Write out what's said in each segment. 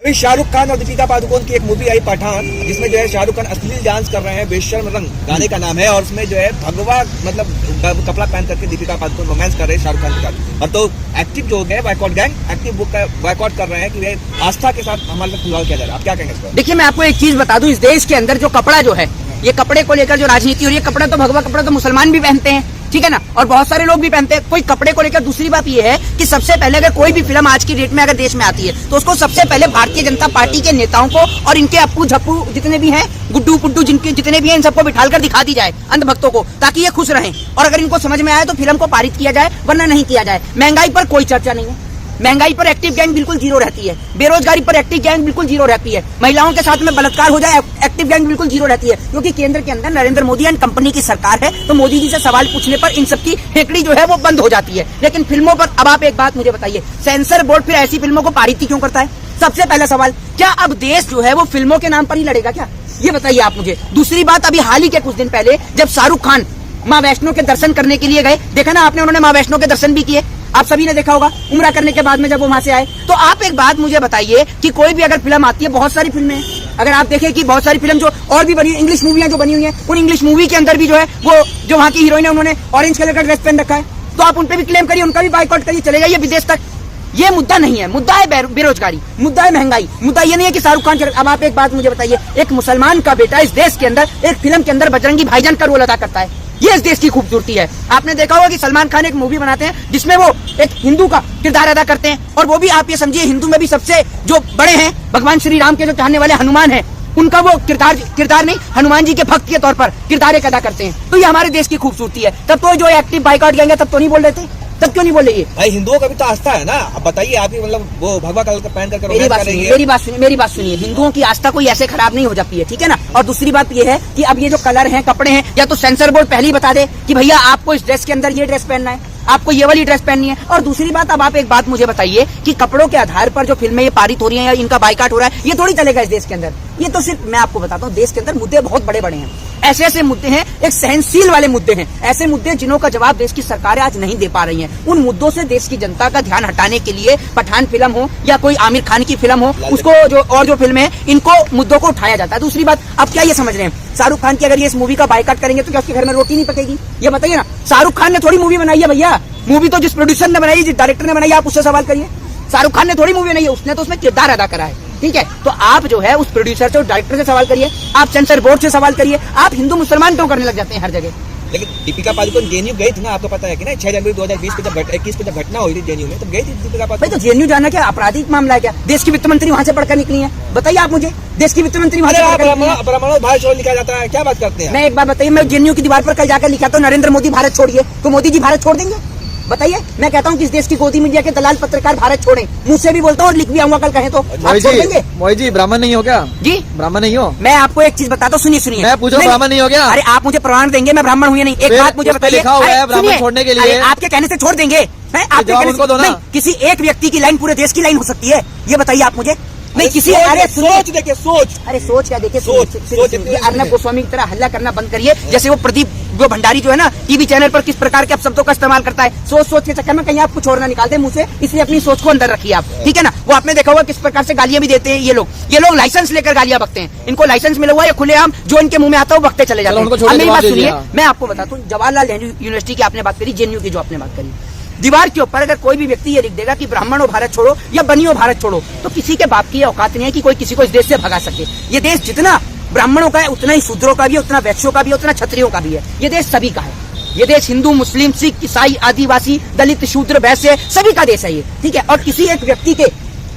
फिर शाहरुख खान और दीपिका पादुकोण की एक मूवी आई पठान, जिसमें जो है शाहरुख खान अश्लील डांस कर रहे हैं, बेशर्म रंग गाने का नाम है, और उसमें जो है भगवा मतलब कपड़ा पहन करके दीपिका पादुकोण रोमांस कर रहे हैं शाहरुख खान के साथ। और तो एक्टिव जो है बाइकआउट गैंग एक्टिव बुक का बाइकआउट कर रहे हैं कि आस्था के साथ हमारे साथ खिलवाड़ किया जा रहा है। आप क्या कहेंगे इस पर? देखिए, मैं आपको एक चीज बता दूं, इस देश के अंदर जो कपड़ा जो है, ये कपड़े को लेकर जो राजनीति हो रही है, कपड़ा तो भगवा कपड़ा तो मुसलमान भी पहनते हैं, ठीक है ना, और बहुत सारे लोग भी पहनते हैं। कोई कपड़े को लेकर दूसरी बात ये है कि सबसे पहले अगर कोई भी फिल्म आज की डेट में अगर देश में आती है तो उसको सबसे पहले भारतीय जनता पार्टी के नेताओं को और इनके अप्पू झप्पू जितने भी हैं, गुड्डू पुड्डू जिनके जितने भी हैं, इन सबको बिठाकर दिखा दी जाए अंधभक्तों को, ताकि ये खुश रहें। और अगर इनको समझ में आए तो फिल्म को पारित किया जाए, वरना नहीं किया जाए। महंगाई पर कोई चर्चा नहीं है, महंगाई पर एक्टिव गैंग बिल्कुल जीरो रहती है, बेरोजगारी पर एक्टिव गैंग बिल्कुल जीरो रहती है, महिलाओं के साथ में बलात्कार हो जाए एक्टिव गैंग बिल्कुल जीरो रहती है, क्योंकि केंद्र के अंदर नरेंद्र मोदी एंड कंपनी की सरकार है। तो मोदी जी से सवाल पूछने पर इन सबकी हेकड़ी जो है वो बंद हो जाती है। लेकिन फिल्मों पर अब आप एक बात मुझे बताइए, सेंसर बोर्ड फिर ऐसी फिल्मों को पारित क्यों करता है? सबसे पहला सवाल, क्या अब देश जो है वो फिल्मों के नाम पर ही लड़ेगा क्या? ये बताइए आप मुझे। दूसरी बात, अभी हाल ही के कुछ दिन पहले जब शाहरुख खान माँ वैष्णो के दर्शन करने के लिए गए, देखा ना आपने, उन्होंने माँ वैष्णो के दर्शन भी किए, आप सभी ने देखा होगा, उम्रा करने के बाद में जब वो वहां से आए। तो आप एक बात मुझे बताइए कि कोई भी अगर फिल्म आती है, बहुत सारी फिल्में हैं, अगर आप देखें कि बहुत सारी फिल्म जो और भी बनी, इंग्लिश मूवियां जो बनी हुई हैं, उन इंग्लिश मूवी के अंदर भी जो है वो जो वहां की हीरोइन है उन्होंने ऑरेंज कलर का ड्रेस पहन रखा है, तो आप उन पे भी क्लेम करिए, उनका भी बाइकआउट करिए, चलेगा ये विदेश तक। ये मुद्दा नहीं है, मुद्दा है बेरोजगारी, मुद्दा है महंगाई, मुद्दा ये नहीं है कि शाहरुख खान। अब आप एक बात मुझे बताइए, एक मुसलमान का बेटा इस देश के अंदर एक फिल्म के अंदर बजरंगी भाईजान का रोल अदा करता है, ये इस देश की खूबसूरती है। आपने देखा होगा कि सलमान खान एक मूवी बनाते हैं जिसमें वो एक हिंदू का किरदार अदा करते हैं, और वो भी आप ये समझिए हिंदू में भी सबसे जो बड़े हैं, भगवान श्री राम के जो चाहने वाले हनुमान हैं, उनका वो किरदार नहीं, हनुमान जी के भक्त के तौर पर किरदार एक अदा करते हैं। तो ये हमारे देश की खूबसूरती है। तब तो जो एक्टिव बाइकआउट गैंग है तब तो नहीं बोल रहे थे, तब क्यों नहीं बोल रही है? भाई हिंदुओं का भी तो आस्था है ना। अब बताइए, आप ही मतलब वो भगवा कलर का पहन करके मेरी बात सुनिए, हिंदुओं की आस्था कोई ऐसे खराब नहीं हो जाती है, ठीक है ना। और दूसरी बात ये है कि अब ये जो कलर हैं, कपड़े हैं, या तो सेंसर बोर्ड पहले ही बता दे कि भैया आपको इस ड्रेस के अंदर ये ड्रेस पहनना है, आपको ये वाली ड्रेस पहननी है। और दूसरी बात, अब आप एक बात मुझे बताइए कि कपड़ों के आधार पर जो फिल्में ये पारित हो रही हैं या इनका बाइकआउट हो रहा है, ये थोड़ी चलेगा इस देश के अंदर। ये तो सिर्फ मैं आपको बताता हूँ, देश के अंदर मुद्दे बहुत बड़े बड़े हैं, ऐसे ऐसे मुद्दे हैं, एक सहनशील वाले मुद्दे हैं, ऐसे मुद्दे जिन्हों का जवाब देश की सरकारें आज नहीं दे पा रही हैं। उन मुद्दों से देश की जनता का ध्यान हटाने के लिए पठान फिल्म हो या कोई आमिर खान की फिल्म हो, उसको जो और जो फिल्में हैं, इनको मुद्दों को उठाया जाता है। दूसरी बात, आप क्या ये समझ रहे हैं, शाहरुख खान की अगर ये इस मूवी का बाइकआउट करेंगे तो क्या उसके घर में रोटी नहीं पकेगी? ये बताइए ना। शाहरुख खान ने थोड़ी मूवी बनाई है भैया, मूवी तो जिस प्रोड्यूसर ने बनाई, जिस डायरेक्टर ने बनाई, आप उससे सवाल करिए। शाहरुख खान ने थोड़ी मूवी बनाई है, उसने तो उसमें किरदार अदा करा है, ठीक है। तो आप जो है उस प्रोड्यूसर से, उस डायरेक्टर से सवाल करिए, आप सेंसर बोर्ड से सवाल करिए। आप हिंदू मुसलमान क्यों करने लग जाते हैं हर जगह? लेकिन दीपिका पादुकोण जेएनयू गई थी ना, आपको पता है कि ना, 6 जनवरी 2021 पे जब 21 पे जब घटना हुई थी जेएनयू में, तब गई थी दीपिका पादुकोण। भाई तो जेएनयू जाना क्या आपराधिक मामला है क्या? देश की वित्त मंत्री वहां से पढ़कर निकली है, बताइए आप मुझे। देश की वित्त मंत्री वहां से परमाणु भारत छोड़ लिखा जाता है, क्या बात करते हैं? मैं एक बात बताइए, मैं जेएनयू की दीवार पर कल जाकर लिखा तो नरेंद्र मोदी भारत छोड़िए, तो मोदी जी भारत छोड़ देंगे? बताइए। मैं कहता हूँ कि इस देश की गोदी मीडिया के दलाल पत्रकार भारत छोड़ें, मुझसे भी बोलता हूँ और लिख भी आऊंगा कल कहें तो। आप छोड़ देंगे? मोदी जी ब्राह्मण नहीं हो क्या? जी ब्राह्मण नहीं हो? मैं आपको एक चीज बताता हूँ, सुनिए। मैं पूछो ब्राह्मण नहीं हो क्या? अरे आप मुझे प्रमाण देंगे मैं ब्राह्मण हुई नहीं? एक बात मुझे बताइए, लिखा हुआ है ब्राह्मण छोड़ने के लिए, आपके कहने से छोड़ देंगे? किसी एक व्यक्ति की लाइन पूरे देश की लाइन हो सकती है? ये बताइए आप मुझे। नहीं किसी, अरे सोच देखिए, सोच, अरे सोच क्या देखिए, अर्नब गोस्वामी की तरह हल्ला करना बंद करिए। जैसे वो प्रदीप वो भंडारी जो है ना, टीवी चैनल पर किस प्रकार के शब्दों का इस्तेमाल करता है, सोच के चक्कर में कहीं आप कुछ और ना निकाल दे मुंह से, इसलिए अपनी सोच को अंदर रखिए आप, ठीक है ना। वो आपने देखा होगा किस प्रकार से गालियां भी देते हैं ये लोग लाइसेंस लेकर गालियां बकते हैं। इनको लाइसेंस मिला हुआ है, खुलेआम जो इनके मुंह में आता है वो बकते चले जाते हैं। मेरी बात सुनिए, मैं आपको बताता हूँ, जवाहरलाल नेहरू यूनिवर्सिटी की आपने बात करी, जेएनयू की जो आपने बात करी, दीवार के ऊपर अगर कोई भी व्यक्ति ये लिख देगा कि ब्राह्मण हो भारत छोड़ो या बनियो भारत छोड़ो, तो किसी के बाप की औकात नहीं है कि कोई किसी को इस देश से भगा सके। ये देश जितना ब्राह्मणों का है उतना ही शूद्रों का भी है, उतना वैश्यों का भी है, उतना क्षत्रियों का भी है। ये देश सभी का है। ये देश हिंदू, मुस्लिम, सिख, ईसाई, आदिवासी, दलित, शूद्र, वैश्य सभी का देश है ये, ठीक है। और किसी एक व्यक्ति के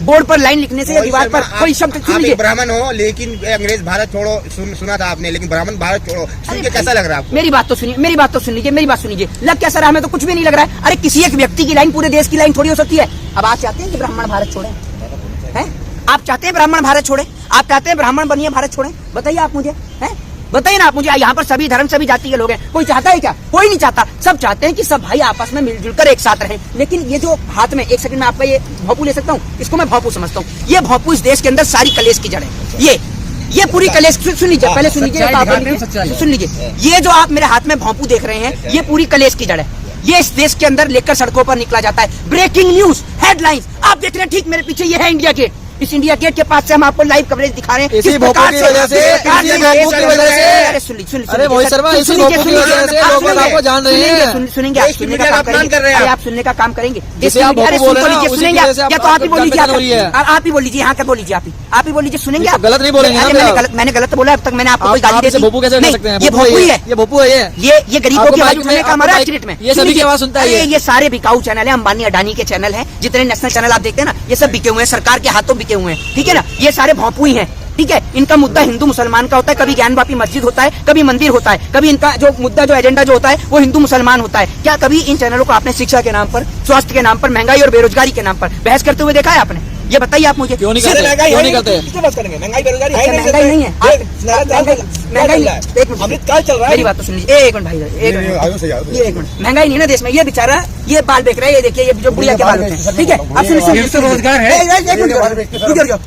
बोर्ड पर लाइन लिखने से या दीवार पर कोई शब्द, सुन लीजिए, ब्राह्मण हो लेकिन अंग्रेज भारत छोड़ो सुना था आपने, लेकिन ब्राह्मण भारत छोड़ो सुन के कैसा लग रहा है आपको? मेरी बात तो सुनिए, मेरी बात तो सुन लीजिए। लग कैसा रहा? हमें तो कुछ भी नहीं लग रहा है। अरे किसी एक व्यक्ति की लाइन पूरे देश की लाइन थोड़ी हो सकती है। अब आप चाहते हैं कि ब्राह्मण भारत छोड़े हैं? आप चाहते हैं ब्राह्मण भारत छोड़े? आप चाहते हैं ब्राह्मण बनिए भारत छोड़े? बताइए आप मुझे, हैं? बताइए ना आप मुझे। यहाँ पर सभी धर्म सभी जाति के लोग हैं, कोई चाहता है क्या? कोई नहीं चाहता। सब चाहते हैं कि सब भाई आपस में मिलजुल कर एक साथ रहें। लेकिन ये जो हाथ में, एक सेकंड में आपका ये भोंपू ले सकता हूँ, इसको मैं भोंपू समझता हूँ। ये भोंपू इस देश के अंदर सारी कलेश की जड़ है। ये पूरी कलेश, सुन लीजिए, पहले सुन लीजिए, ये जो आप मेरे हाथ में भोंपू देख रहे हैं, ये पूरी कलेश की जड़ है। ये इस देश के अंदर लेकर सड़कों पर निकला जाता है। ब्रेकिंग न्यूज, हेडलाइंस आप देख रहे हैं, ठीक मेरे पीछे ये है इंडिया गेट। इस इंडिया गेट के पास से हम आपको लाइव कवरेज दिखा रहे हैं इसी किस भोपू प्रकार की से- वजह से, किस प्रकार इसी से- भोपू की वजह से- अरे सुनिए अरे मोहित शर्मा, इसी भोपू की वजह से लोग आपको जान रहे हैं। सुनेंगे आप, देश की सुनने मीडिया का का काम अपमान करेंगे। कर रहे हैं अरे आप। आप सुनने का काम करेंगे। जिसे आप भोपू बोल रहे हैं ना, उसी सुनेंगे की वजह से या तो आप ही बोल लीजिए, हो रही है। आप ही बोल लीजिए, यहाँ का बोल लीजिए, आप ही बोल लीजिए, सुनेंगे तो आप? गलत नहीं बोलेंगे ना अरे फिर मैंने आप। गलत, मैंने गलत बोला? अब तक मैंने आपको कोई आप गाली इसे दी? भोपू कैसे कह नहीं, सकते हैं? ये भोपू ही है, ये भोपू है ये गरीबों आपको की आवाज माइक उठाने में- का हमारा आपको एक्सीडेंट में ये सभी की आवाज सुनता है अरे ये। ये सारे बिकाऊ चैनल है, अंबानी अडानी के चैनल है, जितने नेशनल चैनल आप देखते हैं ना, ये सब बिके हुए हैं, सरकार के हाथों बिके हुए हैं, ठीक है ना? ये सारे भोंपू ही हैं, ठीक है? इनका मुद्दा हिंदू मुसलमान का होता है, कभी ज्ञानवापी मस्जिद होता है, कभी मंदिर होता है, कभी इनका जो मुद्दा जो एजेंडा जो होता है वो हिंदू मुसलमान होता है। क्या कभी इन चैनलों को आपने शिक्षा के नाम पर, स्वास्थ्य के नाम पर, महंगाई और बेरोजगारी के नाम पर बहस करते हुए देखा है आपने? ये बताइए आप मुझे। क्यों नहीं सिर्फ करते? महंगाई क्यों है नहीं करते? किसकी बात करेंगे? महंगाई बेरोजगारी है अच्छा, महंगाई नहीं है। महंगाई नहीं, एक मिनट, अमृतकाल चल रहा है। मेरी बात तो सुन लीजिए, एक मिनट भाई, एक मिनट, ये एक मिनट, महंगाई नहीं है ना देश में, ये बेचारा ये बाल बेच रहा है, ये देखिए, ये जो बुढ़िया के बाल होते हैं, ठीक है? आप सुनिए, रोजगार है,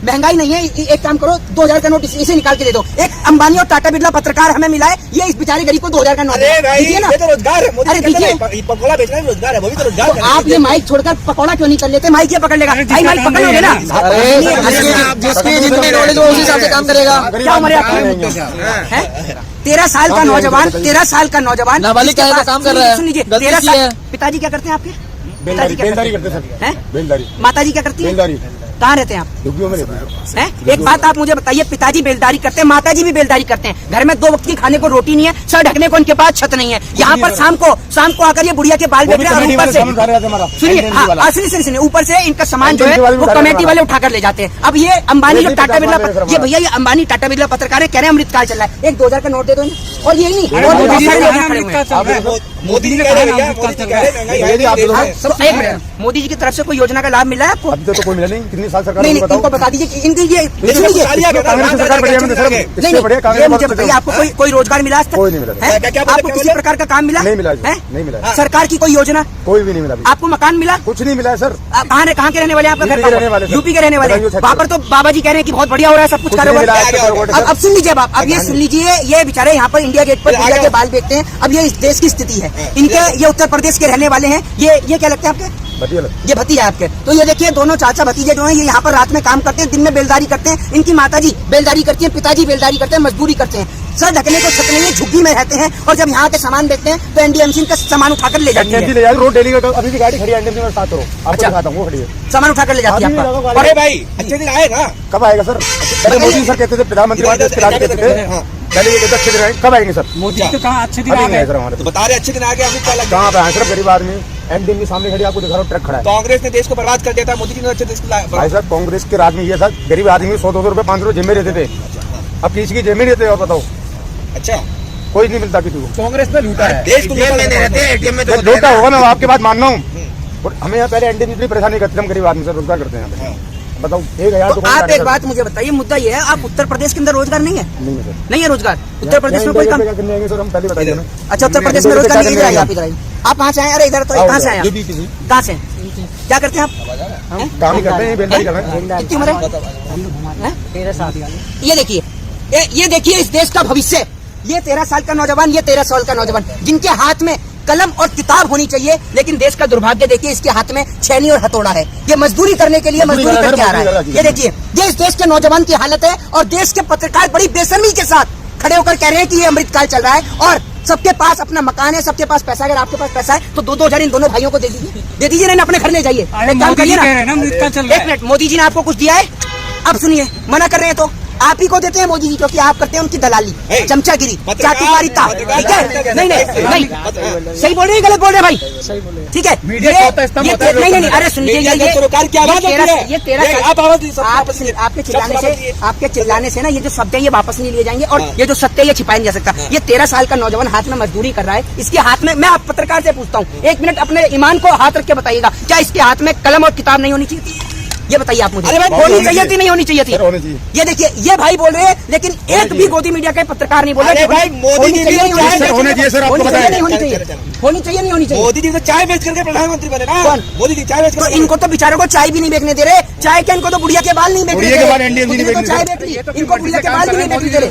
महंगाई नहीं है। एक काम करो, 2000 का नोट इसे निकाल के दे दो। एक अंबानी और टाटा बिरला पत्रकार हमें मिला है, ये इस बेचारे गरीब को 2000 का नोट अरे भाई दीजिए ना। ये तो रोजगार है। मोदी अरे कहते दीजिए। हैं, पकोड़ा बेचना भी रोजगार है, वो भी तो रोजगार तो है। आप ये माइक छोड़कर पकौड़ा क्यों नहीं कर लेते? माइक ये पकड़ लेगा भाई, माइक पकड़ लोगे ना? अरे जिसकी जितनी नॉलेज हो उस हिसाब से काम करेगा। क्या उम्र है आपकी? हैं? 13 साल का नौजवान, 13 साल का नौजवान नाबालिग का काम कर रहा है। सुन लीजिए, गलती 13 की साल। है। पिताजी क्या करते हैं आपके? पिताजी क्या बेलदारी करते करते सर, हैं? बेलदारी माताजी क्या करती है? बेलदारी कहाँ रहते हैं आप? झुग्गियों में रहते हैं। हैं? एक बात आप मुझे बताइए, पिताजी बेलदारी करते हैं, माताजी भी बेलदारी करते हैं, घर में 2 वक्त की खाने को रोटी नहीं है, सर ढकने को उनके पास छत नहीं है। यहाँ पर शाम को आकर ये बुढ़िया के बाल बेच रहे हैं और ऊपर से सुनिए, हाँ, सुनिए, ऊपर से इनका सामान जो है वो कमेटी वाले उठाकर ले जाते हैं। अब ये अंबानी जो टाटा बिरला, ये भैया ये अंबानी टाटा बिरला पत्रकार है, कह रहे हैं अमृतकाल चल रहा है, एक 2000 का नोट दे दो इन्हें। और यही नहीं, और बहुत सारे लोग यहाँ खड़े हुए हैं। मोदी जी कह रहे हैं भैया, मोदी जी कह रहे हैं महंगाई है नहीं देश में। सब एक मिनट, मोदी जी की तरफ से कोई योजना का लाभ मिला है आपको? अभी तो कोई मिला नहीं, कितनी साल सरकार नहीं, बताओ। इनको बता दीजिए कि इनकी ये लेकिन सुनिए, सालिया के कांग्रेस की सरकार बढ़िया में तो सर, नहीं, इससे बढ़िया ये कांग्रेस मुझे बहुत बताइए, आपको कोई रोजगार मिला आज तक? कोई नहीं मिला। हैं? क्या आपको बोले? किसी प्रकार का काम मिला? नहीं मिला जी, हैं? नहीं मिला। सरकार की कोई योजना? कोई भी नहीं मिला अभी। आपको मकान मिला? कुछ नहीं मिला है सर। कहाँ के रहने वाले हैं? आपका यूपी घर के रहने वाले कहाँ? सर। यूपी के रहने वाले हैं। बताइए, वहाँ पर तो बाबा जी कह रहे हैं कि बहुत बढ़िया हो रहा है सब कुछ कुछ नहीं कारोबार। मिला है सर। अब सुन लीजिए अब ये सुन लीजिए, ये बेचारे यहाँ पर इंडिया गेट पर बुढ़िया के बाल बेचते हैं। अब ये इस देश की स्थिति है इनके, ये उत्तर प्रदेश के रहने वाले हैं। ये क्या लगता है आपके? ये भतीजा आपके। तो ये देखिए, दोनों चाचा भतीजे जो हैं, ये यहाँ पर रात में काम करते हैं, दिन में बेलदारी करते हैं। इनकी माताजी बेलदारी करती है, पिताजी बेलदारी करते हैं, मजदूरी करते हैं, सर ढकने को छत नहीं है, झुग्गी में रहते हैं। और जब यहाँ के सामान देखते हैं तो एनडीएमसी का सामान उठाकर ले जाती एनडीएमसी है, ले जाओ, रोड डेली का अभी भी गाड़ी खड़ी है एनडीएमसी में, साथ करो आपको अच्छा। दिखाता हूँ, वो खड़ी है। सामान उठाकर ले जाती है अभी भी आपका। लगा अरे भाई अच्छे दिन आएगा। कब आएगा सर? पहले मोदी सर कहते थे, प्रधानमंत्री इधर- देश के राज कहते थे, हाँ। पहले ये कहते अच्छे दिन आएंगे। कब आएंगे सर? मोदी अभी नहीं आए सर हमारे। तो बता रहे अच्छे दिन आगे अमृतकाल लग कहाँ पे आए सर? गरीब आदमी एनडीएमसी सामने खड़ी, आपको दिखा रहा हूँ, ट्रक खड़ा है। कांग्रेस ने देश को बर्बाद कर दिया था, मोदी जी ने अच्छे देश को भाई साहब, कांग्रेस के राज में ये था, गरीब आदमी 100-200 रुपए 500 रुपए जेब में रहते थे। अब किसी की जेब में रहते, और बताओ, अच्छा कोई नहीं मिलता किसी को। कांग्रेस ने लूटा है। देश को जेल में नहीं रहते, एटीएम में तो जब लूटा होगा, मैं आपकी बात मान रहा हूँ। और हमें यहाँ पहले एनडीएमसी इतनी परेशानी करते थे, हम गरीब आदमी से रोजगार करते हैं यहाँ पे। बताओ, 1000 तो आप एक बात मुझे बताइए, मुद्दा ये है, आप उत्तर प्रदेश के अंदर रोजगार नहीं है? नहीं है सर। नहीं है रोजगार उत्तर प्रदेश में कोई काम? करने आएंगे सर, हम पहले बताइए ना। अच्छा, उत्तर प्रदेश में रोजगार नहीं है। आप इधर आइए। आप कहाँ से आए? अरे इधर तो कहाँ से आए आप? कहाँ से? क्या करते हैं आप? हैं? काम ही करते हैं, बेलदारी कर रहे हैं। कितनी उम्र है? 13 साल। ये देखिए इस देश का भविष्य, ये 13 साल का नौजवान, ये 13 साल का नौजवान, जिनके हाथ में कलम और किताब होनी चाहिए, लेकिन देश का दुर्भाग्य देखिए, इसके हाथ में छेनी और हथौड़ा है। ये मजदूरी करने के लिए मजदूरी करके आ रहा है। ये देखिए, ये इस देश के नौजवान की हालत है। और देश के पत्रकार बड़ी बेशर्मी के साथ खड़े होकर कह रहे हैं कि ये अमृतकाल चल रहा है और सबके पास अपना मकान है, सबके पास पैसा है। अगर आपके पास पैसा है तो 2-2 हजार इन दोनों भाइयों को दे दीजिए ना, अपने घर ले जाइए। एक काम करिए ना, एक मिनट, मोदी जी ने आपको कुछ दिया है? अब सुनिए, मना कर रहे हैं तो आप ही को देते हैं मोदी जी, क्योंकि आप करते हैं उनकी दलाली, चमचागिरी, चाटुकारिता, ठीक है? नहीं, सही बोल रहे हैं, गलत बोल रहे हैं भाई? ठीक है, नहीं, अरे सुनिए, आपके चिल्लाने से ना ये जो शब्द है ये वापस नहीं लिए जाएंगे, और ये जो सत्य है ये छिपाया नहीं जा सकता। ये 13 साल का नौजवान हाथ में मजदूरी कर रहा है, इसके हाथ में, मैं आप पत्रकार से पूछता हूँ, 1 मिनट अपने ईमान को हाथ रख के बताइएगा, क्या इसके हाथ में कलम और किताब नहीं होनी चाहिए? ये बताइए आप मुझे। होनी चाहिए थी, नहीं होनी चाहिए थी? होनी चाहिए। ये देखिए, ये भाई बोल रहे हैं, लेकिन एक भी गोदी मीडिया के पत्रकार नहीं बोल रहे। भाई मोदी जी भी होनी चाहिए सर, आपको बताएं। नहीं होनी चाहिए, होनी चाहिए, नहीं होनी चाहिए। मोदी जी तो चाय बेच करके प्रधानमंत्री बने ना। कौन? मोदी जी चाय बेच तो कर इनको तो बेचारों को चाय भी नहीं बेचने दे रहे। चाय के इनको तो बुढ़िया के बाल नहीं बेचने दे बुढ़िया के बाल रहे। NDMC नहीं इनको बेचने चाय दे बेच ली, इनको बुढ़िया के बाल भी नहीं बेचने दे रहे।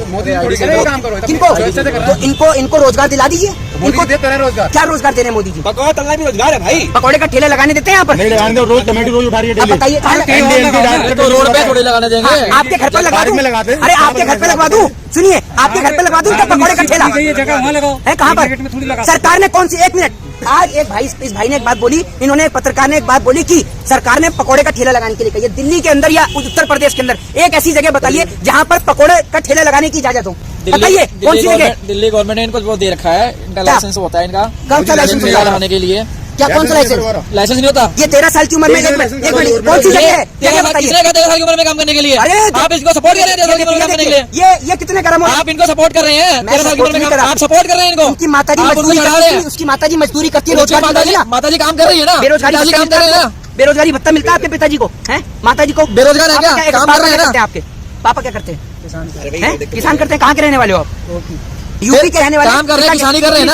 किनको? तो इनको रोजगार दिला दीजिए। क्या रोजगार दे रहे हैं मोदी जी? पकौड़ा तलना भी रोजगार है भाई। पकौड़े का ठेला लगाने देते हैं यहाँ पर? नहीं लगाने दो, रोज टमाटो रोज उठा रही है अब डेली। बताइए, तो रोड पे थोड़ी लगाने देंगे। आपके घर पर लगवा बारिश दूं? में लगाते हैं। अरे आपके घर पे लगवा दूं? सुनिए, आपके घर पे लगवा दूं क्या पकौड़े का ठेला? ये जगह वहाँ लगाओ है कहाँ पर? सरकार ने कौन सी, एक मिनट, आज एक भाई, इस भाई ने एक बात बोली, इन्होंने, पत्रकार ने एक बात बोली कि सरकार ने पकोड़े का ठेला लगाने के लिए कही है। दिल्ली के अंदर या उत्तर प्रदेश के अंदर एक ऐसी जगह बताइए जहाँ पर पकोड़े का ठेला लगाने की इजाजत हो, बताइए कौन सी जगह? दिल्ली गवर्नमेंट ने इनको वो दे रखा है, इनका लाइसेंस होता है इनका कौन सा लाइसेंस ठेला लगाने के लिए। क्या कौन सा लाइसेंस? लाइसेंस नहीं होता। ये 13 साल की उम्र में, एक मिनट, कौन सी जगह है? जगह बताइए। 13 साल की उम्र में काम करने के लिए अरे आप इसको सपोर्ट कर रहे हैं 13 साल की उम्र में काम करने के लिए। ये कितने गरम हो? आप इनको सपोर्ट कर रहे हैं 13 साल की उम्र में काम, आप सपोर्ट कर रहे हैं इनको। उनकी माताजी आप मजदूरी उनको करती लगा है, रहे हैं। उसकी माताजी मजदूरी करती है, उसकी रोजगार मिलता है ना? माताजी काम कर रही है ना, बेरोजगारी पिताजी भत्ता काम कर रहे हैं ना। बेरोजगारी भत्ता मिलता है आपके पिताजी को? है माताजी को बेरोजगार है पापा क्या? काम पापा कर रहे हैं क्या ना। करते हैं आपके? पापा क्या करते हैं? अरे हैं? भाई, किसान करते हैं। कहाँ के रहने वाले हो आप? यूपी के रहने वाले। काम कर रहे हैं, किसानी कर रहे हैं ना।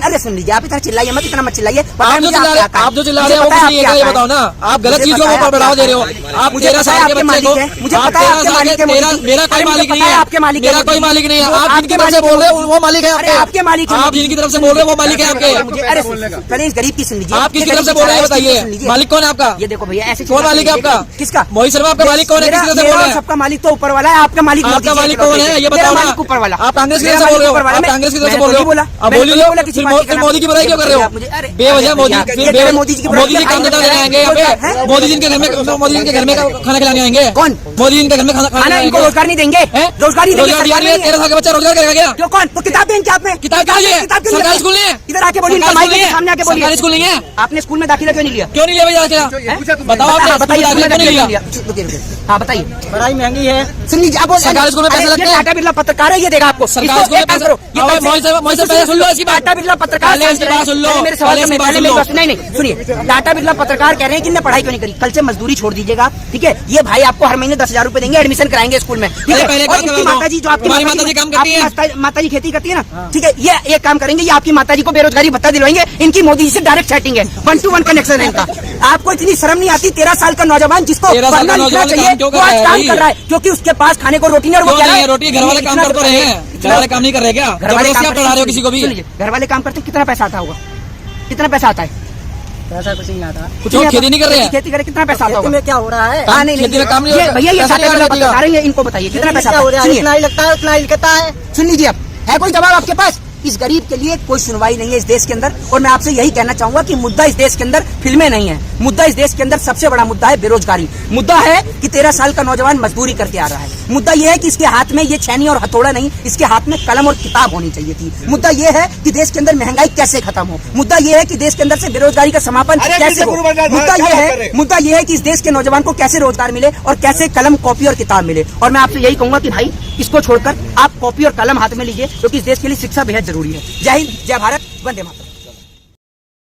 अरे सुन लीजिए, आप इतना चिल्लाइए मत, इतना मत चिल्लाइए। आप जो चिल्ला रहे हैं, आप जो चिल्ला रहे हैं वो कुछ नहीं है, ये बताओ ना। आप गलत चीज को वो बढ़ावा दे रहे हो। आप मुझे 13 पता है साल के आपके बच्चे मालिक को, है, मुझे आप पता है 13 आपके साल मालिक के, है, मेरा कोई मालिक नहीं है, आपके मालिक है, मेरा कोई मालिक नहीं है। वो आप आपके जिनकी तरफ से मालिक बोल रहे हो वो मालिक है अरे आपके मालिक है। आप जिनकी तरफ से बोल रहे हो वो मालिक है आपके। अरे पहले इस गरीब की सुन लीजिए। आप किसकी तरफ से बोल रहे हैं बताइए, मालिक कौन है आपका? ये देखो भैया, ऐसे कौन मालिक है आपका? किसका? मोहित शर्मा आपका मालिक कौन है? किसकी तरफ से बोल रहे हैं? सबका मालिक तो ऊपर वाला है, आपका मालिक आपका मालिक कौन है ये बताओ ना। ऊपर वाला। आप कांग्रेस की तरफ से बोल रहे हो, आप कांग्रेस की तरफ से बोल रहे हो। अब बोलिए, फिर मोदी की बुराई क्यों कर रहे हो? बेवजह मोदी मोदी जी मोदी जी काम धंधा लेने आएंगे यहाँ पे? मोदी जी के घर में, मोदी जी के घर में खाना खिलाने आएंगे? कौन? मोदी जी के घर में खाना खाना इनको रोजगार नहीं देंगे? रोजगार नहीं देंगे? रोजगार दिया 13 साल का बच्चा रोजगार करेगा क्या? क्यों? कौन? तो किताब दें क्या आपने? किताब क्या है? सरकारी स्कूल नहीं है? इधर आके बोलिए, इनका माइक लेके सामने आके बोलिए। सरकारी स्कूल नहीं है? आपने स्कूल में दाखिला क्यों नहीं लिया? क्यों नहीं लिया भैया क्या? बताओ आपने बताइए, स्कूल में दाखिला क्यों नहीं लिया? रुकिए। हाँ बताइए। पढ़ाई महंगी है। सुन लीजिए, आप सरकारी स्कूल में पैसे लगते हैं। टाटा बिरला पत्रकार है, ये देगा आपको। सरकारी स्कूल में पैसे, मोहित से पहले सुन लो इसकी बात। टाटा बिरला पत्रकार पहले इसकी बात सुन लो, मेरे सवाल पहले इसकी बात सुन लो। नहीं सुनिए, टाटा बिरला पत्रकार कह रहे हैं कि इनने पढ़ाई क्यों नहीं करी। कल से मजदूरी छोड़ दीजिएगा, ठीक है? ये भाई आपको हर महीने 10,000 रुपए देंगे, एडमिशन कराएंगे स्कूल में, ठीक है? पहले और इनकी माताजी, जो आपकी माताजी काम करती है, माताजी खेती करती है ना, ठीक है? ये एक काम करेंगे, ये आपकी माताजी को बेरोजगारी भत्ता दिलवाएंगे। इनकी मोदी जी से डायरेक्ट चैटिंग है, 1-to-1 कनेक्शन है इनका। आपको इतनी शर्म नहीं आती? 13 साल का नौजवान जिसको 13 साल का पढ़ना लिखना नौजवान चाहिए, काम क्यों वो कर रहा आज है काम भाई? कर रहा है क्योंकि उसके पास खाने को रोटी नहीं, और वो क्यों कह रहा नहीं है है? रोटी घर वाले काम कर तो रहे हैं, घर वाले काम नहीं कर रहे क्या? घर वाले जबरदस्ती आप पढ़ा रहे हो किसी को भी? घर वाले काम करते हैं, कितना पैसा आता होगा? कितना पैसा आता है? पैसा कुछ नहीं आता। कुछ और खेती नहीं कर रहे हैं? खेती करे कितना पैसा आता खेती होगा? में क्या हो रहा है? हाँ नहीं खेती में काम नहीं ये होता। भैया, ये पैसा टाटा नहीं बिरला आता पत्रकार है, ये इनको बताइए कितना पैसा क्या हो आता रहा है? है? सुनिए, इतना ही लगता है, उतना ही लिखता है। सुन लीजिए, आप है कोई जवाब आपके पास? इस गरीब के लिए कोई सुनवाई नहीं है इस देश के अंदर। और मैं आपसे यही कहना चाहूंगा कि मुद्दा इस देश के अंदर फिल्में नहीं है, मुद्दा इस देश के अंदर सबसे बड़ा मुद्दा है बेरोजगारी। मुद्दा है कि 13 साल का नौजवान मजदूरी करके आ रहा है। मुद्दा यह है कि इसके हाथ में ये छैनी और हथौड़ा नहीं, इसके हाथ में कलम और किताब होनी चाहिए थी। मुद्दा यह है कि देश के अंदर महंगाई कैसे खत्म हो। मुद्दा यह है कि देश के अंदर से बेरोजगारी का समापन कैसे हो। मुद्दा यह है कि इस देश के नौजवान को कैसे रोजगार मिले और कैसे कलम, कॉपी और किताब मिले। और मैं आपसे यही कहूंगा कि भाई इसको छोड़कर आप कॉपी और कलम हाथ में लीजिए, क्योंकि इस देश के लिए शिक्षा बेहद जरूरी है। जय हिंद, जय भारत, वंदे मातरम।